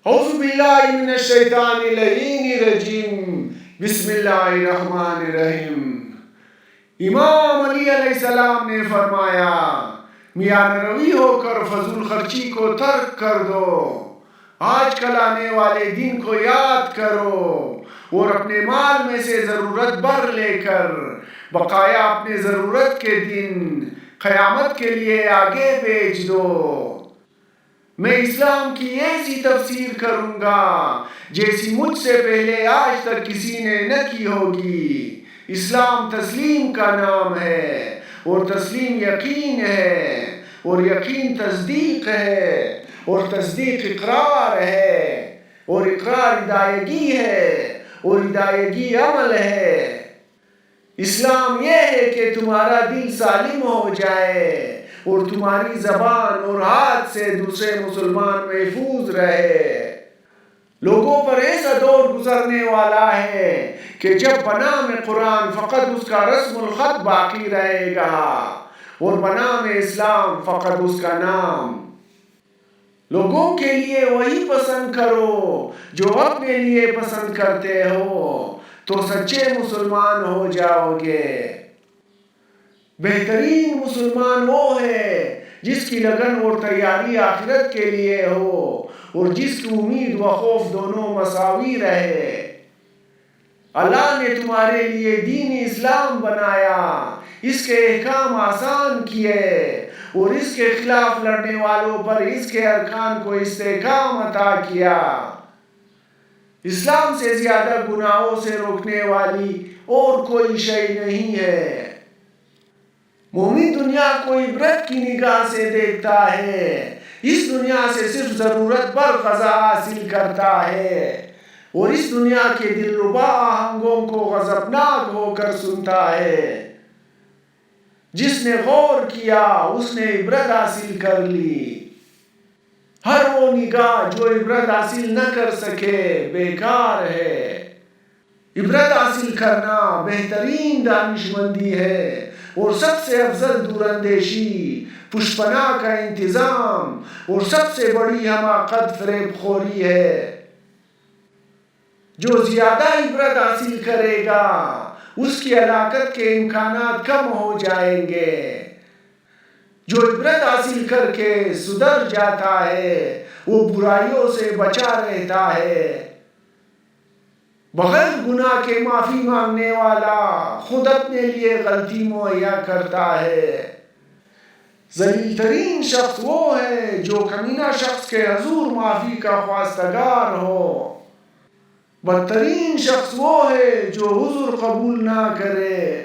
اعوذ باللہ من الشیطان اللعین الرجیم، بسم اللہ الرحمن الرحیم۔ امام علی علیہ السلام نے فرمایا، میاں روی ہو کر فضول خرچی کو ترک کر دو، آج کل آنے والے دن کو یاد کرو اور اپنے مال میں سے ضرورت بھر لے کر بقایا اپنے ضرورت کے دن قیامت کے لیے آگے بھیج دو۔ میں اسلام کی ایسی تفسیر کروں گا جیسی مجھ سے پہلے آج تک کسی نے نہ کی ہوگی۔ اسلام تسلیم کا نام ہے اور تسلیم یقین ہے اور یقین تصدیق ہے اور تصدیق اقرار ہے اور اقرار ادائیگی ہے اور ادائیگی عمل ہے۔ اسلام یہ ہے کہ تمہارا دل سالم ہو جائے اور تمہاری زبان اور ہاتھ سے دوسرے مسلمان محفوظ رہے۔ لوگوں پر ایسا دور گزرنے والا ہے کہ جب بنام قرآن فقط اس کا رسم الخط باقی رہے گا اور بنام اسلام فقط اس کا نام۔ لوگوں کے لیے وہی پسند کرو جو اپنے لیے پسند کرتے ہو تو سچے مسلمان ہو جاؤ گے۔ بہترین مسلمان وہ ہے جس کی لگن اور تیاری آخرت کے لیے ہو اور جس کی امید و خوف دونوں مساوی رہے۔ اللہ نے تمہارے لیے دین اسلام بنایا، اس کے احکام آسان کیے اور اس کے خلاف لڑنے والوں پر اس کے ارکان کو استحکام عطا کیا۔ اسلام سے زیادہ گناہوں سے روکنے والی اور کوئی شے نہیں ہے۔ مومن دنیا کو عبرت کی نگاہ سے دیکھتا ہے، اس دنیا سے صرف ضرورت پر غذا حاصل کرتا ہے اور اس دنیا کے دلربا آہنگوں کو غضبناک ہو کر سنتا ہے۔ جس نے غور کیا اس نے عبرت حاصل کر لی۔ ہر وہ نگاہ جو عبرت حاصل نہ کر سکے بیکار ہے۔ عبرت حاصل کرنا بہترین دانشمندی ہے اور سب سے افضل دوراندیشی، پشپنا کا انتظام اور سب سے بڑی حماقت فریب خوری ہے۔ جو زیادہ عبرت حاصل کرے گا اس کی ہلاکت کے امکانات کم ہو جائیں گے۔ جو عبرت حاصل کر کے سدھر جاتا ہے وہ برائیوں سے بچا رہتا ہے۔ بغیر گناہ کے معافی مانگنے والا خود اپنے لیے غلطی مہیا کرتا ہے۔ ذلیل ترین شخص وہ ہے جو کمینہ شخص کے حضور معافی کا خواستگار ہو۔ بدترین شخص وہ ہے جو حضور قبول نہ کرے۔